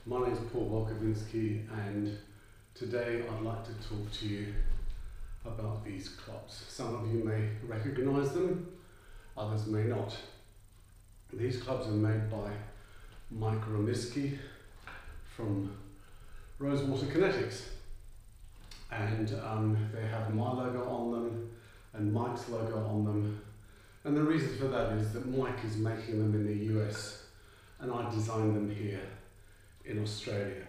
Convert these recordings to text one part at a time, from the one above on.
My name is Wolkowinski, and today I'd like to talk to you about these clubs. Some of you may recognize them, others may not. These clubs are made by Mike Romiski from Rosewater Kinetics, and they have my logo on them and Mike's logo on them, and the reason for that is that Mike is making them in the US and I designed them here in Australia.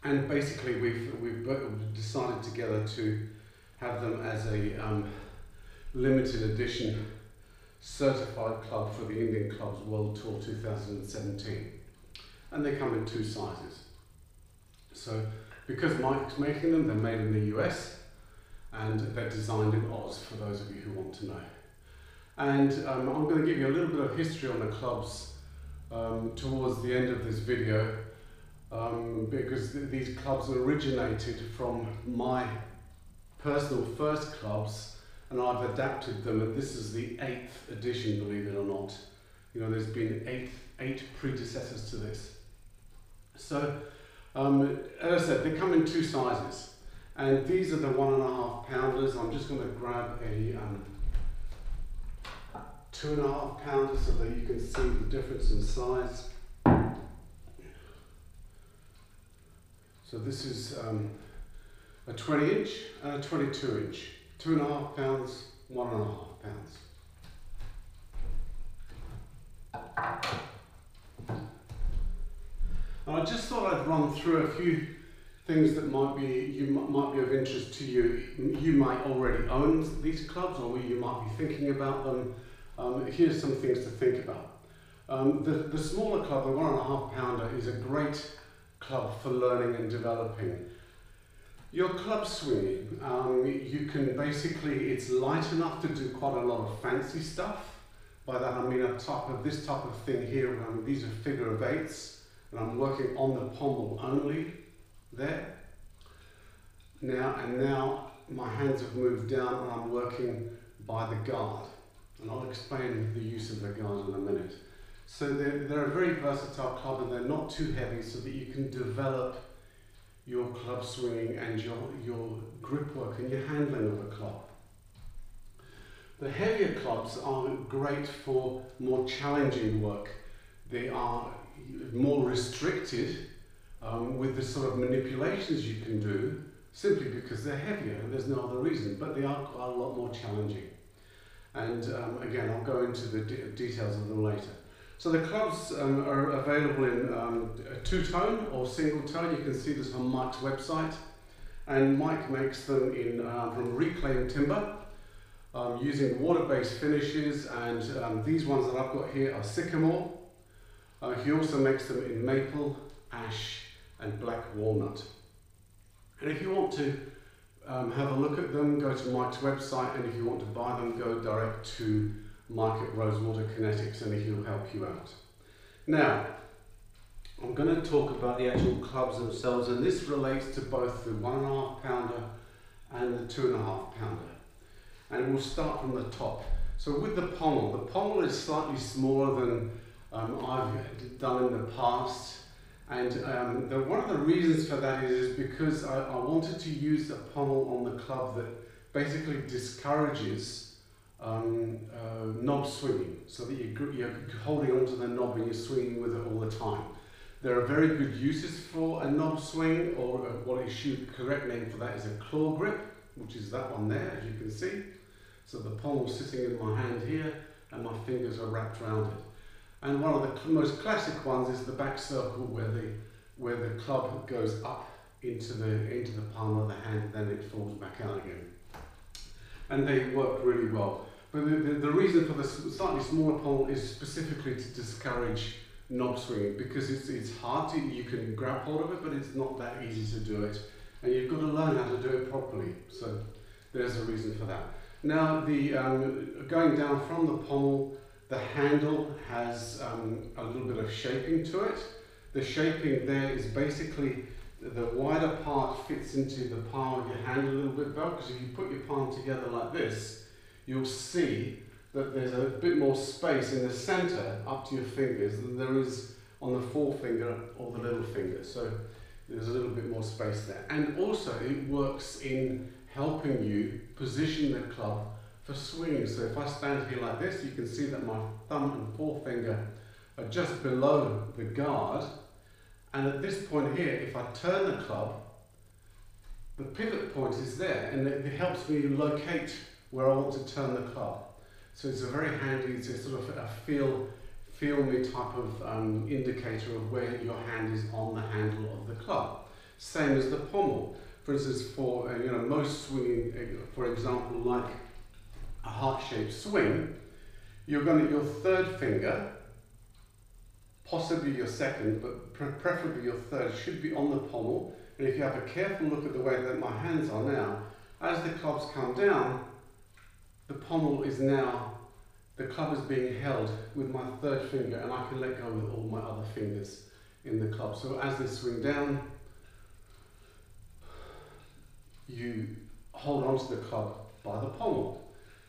And basically we've decided together to have them as a limited edition certified club for the Indian Clubs World Tour 2017. And they come in two sizes. So because Mike's making them, they're made in the US and they're designed in Oz for those of you who want to know. And I'm going to give you a little bit of history on the clubs towards the end of this video, because these clubs originated from my personal first clubs and I've adapted them, and this is the 8th edition, believe it or not. You know, there's been eight predecessors to this. So, as I said, they come in two sizes, and these are the 1.5 pounders. I'm just going to grab a 2.5 pounder so that you can see the difference in size. So this is a 20-inch and a 22-inch, 2.5 pounds, 1.5 pounds. And I just thought I'd run through a few things that might be of interest to you. You might already own these clubs, or you might be thinking about them. Here's some things to think about. The smaller club, the 1.5 pounder, is a great club for learning and developing. Your club swinging, you can basically, it's light enough to do quite a lot of fancy stuff. By that I mean this type of thing here. These are figure of 8s, and I'm working on the pommel only there. Now my hands have moved down and I'm working by the guard. And I'll explain the use of the guard in a minute. So they're a very versatile club, and they're not too heavy, so that you can develop your club swinging and your grip work and your handling of a club. The heavier clubs are great for more challenging work. They are more restricted with the sort of manipulations you can do, simply because they're heavier, and there's no other reason, but they are quite a lot more challenging. And again, I'll go into the details of them later. So the clubs are available in two-tone or single-tone. You can see this on Mike's website. And Mike makes them from reclaimed timber, using water-based finishes, and these ones that I've got here are sycamore. He also makes them in maple, ash, and black walnut. And if you want to have a look at them, go to Mike's website, and if you want to buy them, go direct to Mike at Rosewater Kinetics, and he'll help you out. Now, I'm going to talk about the actual clubs themselves, and this relates to both the 1.5 pounder and the 2.5 pounder. And we'll start from the top. So with the pommel is slightly smaller than I've done in the past. And one of the reasons for that is because I wanted to use a pommel on the club that basically discourages knob swinging, so that you're holding onto the knob and you're swinging with it all the time. There are very good uses for a knob swing, or what is the correct name for that is a claw grip, which is that one there, as you can see. So the pommel's sitting in my hand here, and my fingers are wrapped around it. And one of the most classic ones is the back circle, where the club goes up into the palm of the hand, then it falls back out again. And they work really well. But the reason for the slightly smaller pommel is specifically to discourage knob swinging, because it's hard to, you can grab hold of it, but it's not that easy to do it. And you've got to learn how to do it properly. So there's a reason for that. Now, going down from the pommel, the handle has a little bit of shaping to it. The shaping there is basically the wider part fits into the palm of your hand a little bit better, because if you put your palm together like this, you'll see that there's a bit more space in the center up to your fingers than there is on the forefinger or the little finger. So there's a little bit more space there. And also it works in helping you position the club for swinging. So if I stand here like this, you can see that my thumb and forefinger are just below the guard. And at this point here, if I turn the club, the pivot point is there, and it helps me locate where I want to turn the club. So it's a very handy, it's a sort of a feel me type of indicator of where your hand is on the handle of the club. Same as the pommel. For instance, for most swinging, for example, like a heart-shaped swing, you're going to, your third finger, possibly your second, but preferably your third, should be on the pommel. And if you have a careful look at the way that my hands are now, as the clubs come down, the pommel is now, the club is being held with my third finger, and I can let go with all my other fingers in the club. So as they swing down, you hold onto the club by the pommel.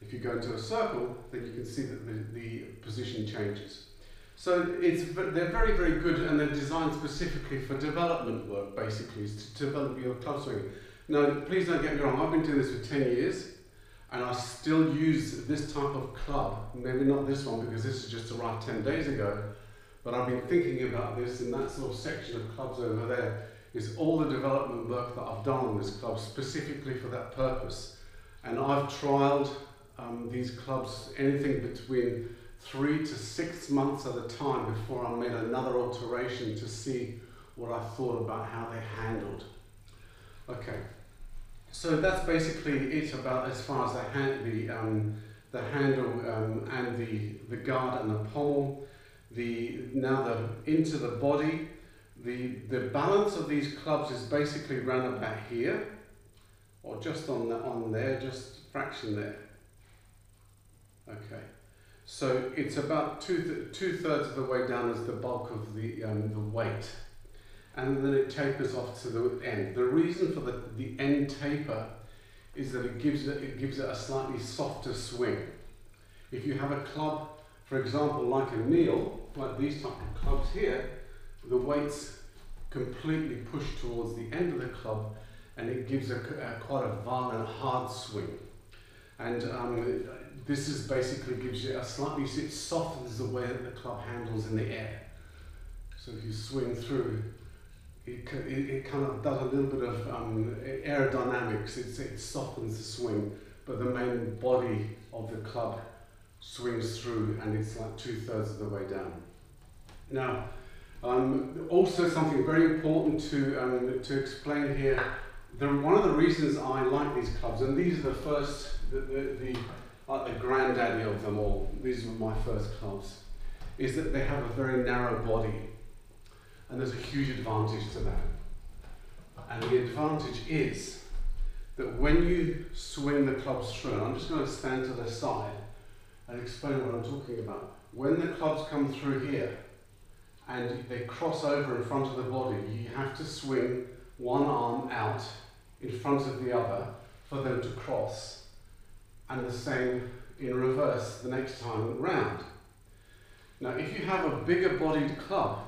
If you go into a circle, then you can see that the position changes. So they're very, very good, and they're designed specifically for development work, basically, to develop your club swinging. Now, please don't get me wrong, I've been doing this for 10 years, and I still use this type of club. Maybe not this one, because this is just arrived 10 days ago, but I've been thinking about this, and that sort of section of clubs over there is all the development work that I've done on this club, specifically for that purpose. And I've trialed these clubs anything between 3 to 6 months at a time before I made another alteration to see what I thought about how they handled. Okay, so that's basically it about as far as the handle and the guard and the pommel. Into the body, the balance of these clubs is basically round about here, or just on there, just fraction there. Okay. So it's about two-thirds of the way down as the bulk of the weight, and then it tapers off to the end. The reason for the end taper is that it gives it a slightly softer swing. If you have a club, for example, like a kneel, like these type of clubs here, the weight's completely pushed towards the end of the club, and it gives quite a violent, hard swing. And this is basically gives you a slightly, it softens the way that the club handles in the air. So if you swing through, it kind of does a little bit of aerodynamics. It softens the swing, but the main body of the club swings through, and it's like 2/3 of the way down. Now, also something very important to explain here. One of the reasons I like these clubs, and these are the first, like the granddaddy of them all, these were my first clubs, is that they have a very narrow body, and there's a huge advantage to that. And the advantage is that when you swing the clubs through, and I'm just going to stand to the side and explain what I'm talking about. When the clubs come through here and they cross over in front of the body, you have to swing one arm out in front of the other for them to cross, and the same in reverse the next time round. Now, if you have a bigger bodied club,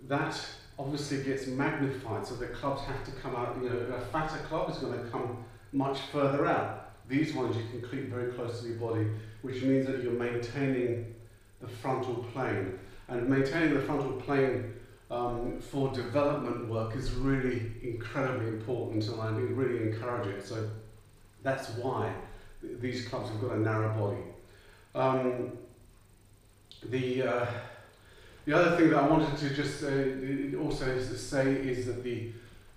that obviously gets magnified, so the clubs have to come out, a fatter club is going to come much further out. These ones you can keep very close to your body, which means that you're maintaining the frontal plane. And maintaining the frontal plane for development work is really incredibly important, and I really encourage it. So that's why these clubs have got a narrow body. The other thing that I wanted to just also say is that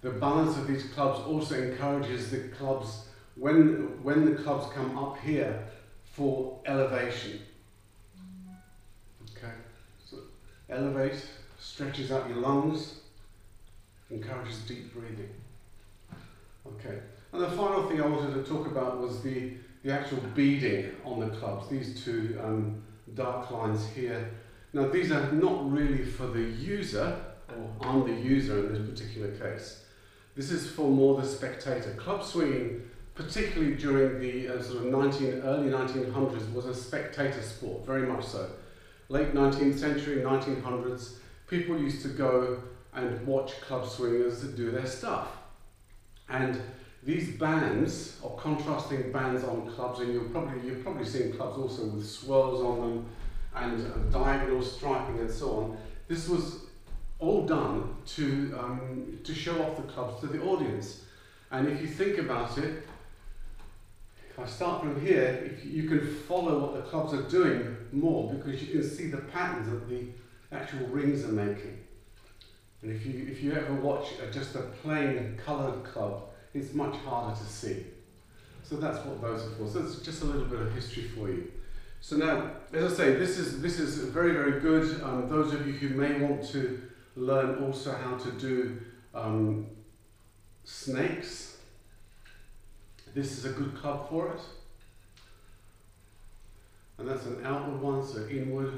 The balance of these clubs also encourages the clubs, when the clubs come up here, for elevation. Okay, so elevate, stretches out your lungs, encourages deep breathing. Okay, and the final thing I wanted to talk about was the actual beading on the clubs, these two dark lines here. Now these are not really for the user, or I'm the user in this particular case. This is for more the spectator. Club swinging, particularly during the sort of early 1900s, was a spectator sport, very much so. Late 19th century, 1900s, people used to go and watch club swingers do their stuff. And these bands, or contrasting bands on clubs, and you've probably seen clubs also with swirls on them and diagonal striping and so on. This was all done to show off the clubs to the audience. And if you think about it, if I start from here, you can follow what the clubs are doing more, because you can see the patterns that the actual rings are making. And if you ever watch just a plain coloured club, it's much harder to see. So that's what those are for. So it's just a little bit of history for you. So now, as I say, this is very, very good. Those of you who may want to learn also how to do snakes, this is a good club for it. And that's an outward one, so inward.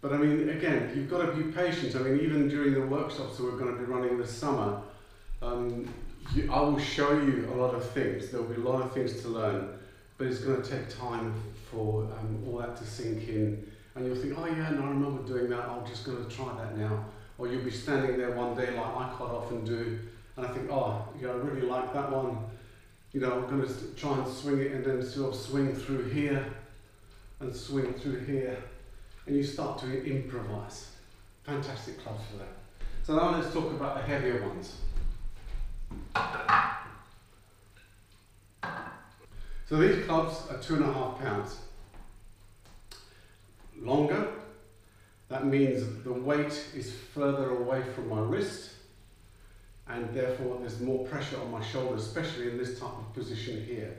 But I mean, again, you've got to be patient. I mean, even during the workshops that we're going to be running this summer, I will show you a lot of things. There'll be a lot of things to learn, but it's going to take time for all that to sink in. And you'll think, oh yeah, no, I remember doing that, I'm just going to try that now. Or you'll be standing there one day like I quite often do, and I think, oh, you know, I really like that one. You know, I'm going to try and swing it, and then sort of swing through here, and swing through here. And you start to improvise. Fantastic clubs for that. So now let's talk about the heavier ones. So these clubs are 2.5 pounds. Longer, that means the weight is further away from my wrist, and therefore there's more pressure on my shoulder, especially in this type of position here.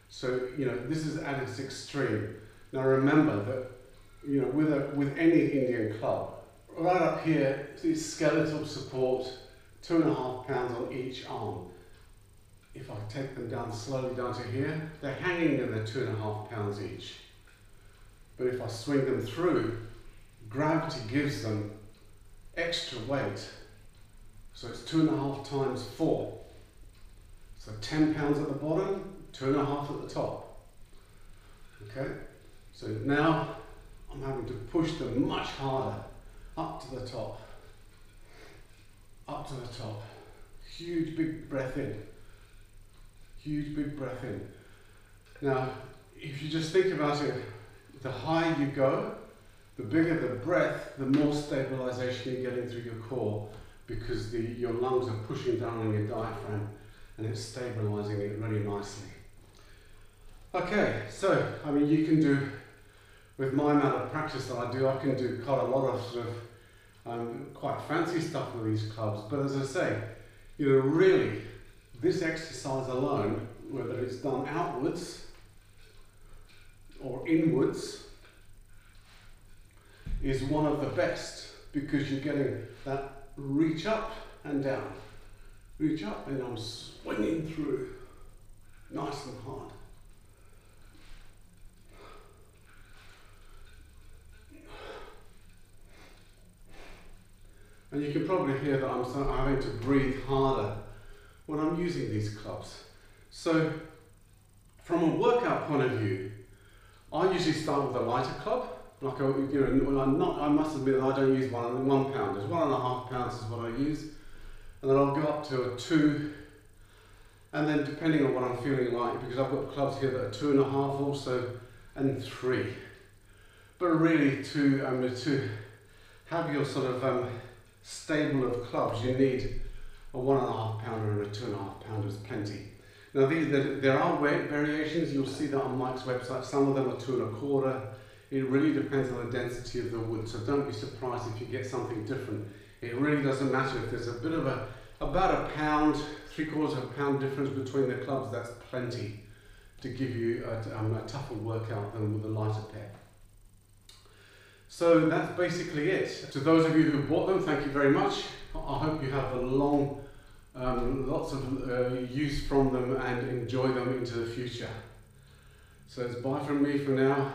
So, you know, this is at its extreme. Now remember that, you know, with any Indian club, right up here is skeletal support, 2.5 pounds on each arm. If I take them down slowly down to here, they're hanging in the 2.5 pounds each. But if I swing them through, gravity gives them extra weight. So it's 2.5 times 4. So 10 pounds at the bottom, 2.5 at the top. Okay? So now I'm having to push them much harder up to the top. Up to the top. Huge big breath in. Huge big breath in. Now, if you just think about it, the higher you go, the bigger the breath, the more stabilization you're getting through your core, because your lungs are pushing down on your diaphragm and it's stabilizing it really nicely. Okay, so, I mean, you can do, with my amount of practice that I do, I can do quite a lot of sort of quite fancy stuff with these clubs. But as I say, you know, really, this exercise alone, whether it's done outwards or inwards, is one of the best, because you're getting that reach up and down. Reach up and I'm swinging through, nice and hard. And you can probably hear that I'm having to breathe harder when I'm using these clubs. So, from a workout point of view, I usually start with a lighter club. Like I must admit that I don't use 1 pound. It's 1.5 pounds is what I use, and then I'll go up to a 2, and then depending on what I'm feeling like, because I've got clubs here that are 2.5 also, and 3. But really, to have your sort of stable of clubs, you need a 1.5 pounder and a 2.5 pounder is plenty. Now there are weight variations. You'll see that on Mike's website. Some of them are 2.25. It really depends on the density of the wood, so don't be surprised if you get something different. It really doesn't matter if there's a bit of About a pound, 3/4 of a pound difference between the clubs, that's plenty to give you a tougher workout than with a lighter pair. So that's basically it. To those of you who bought them, thank you very much. I hope you have a long, lots of use from them and enjoy them into the future. So it's bye from me for now.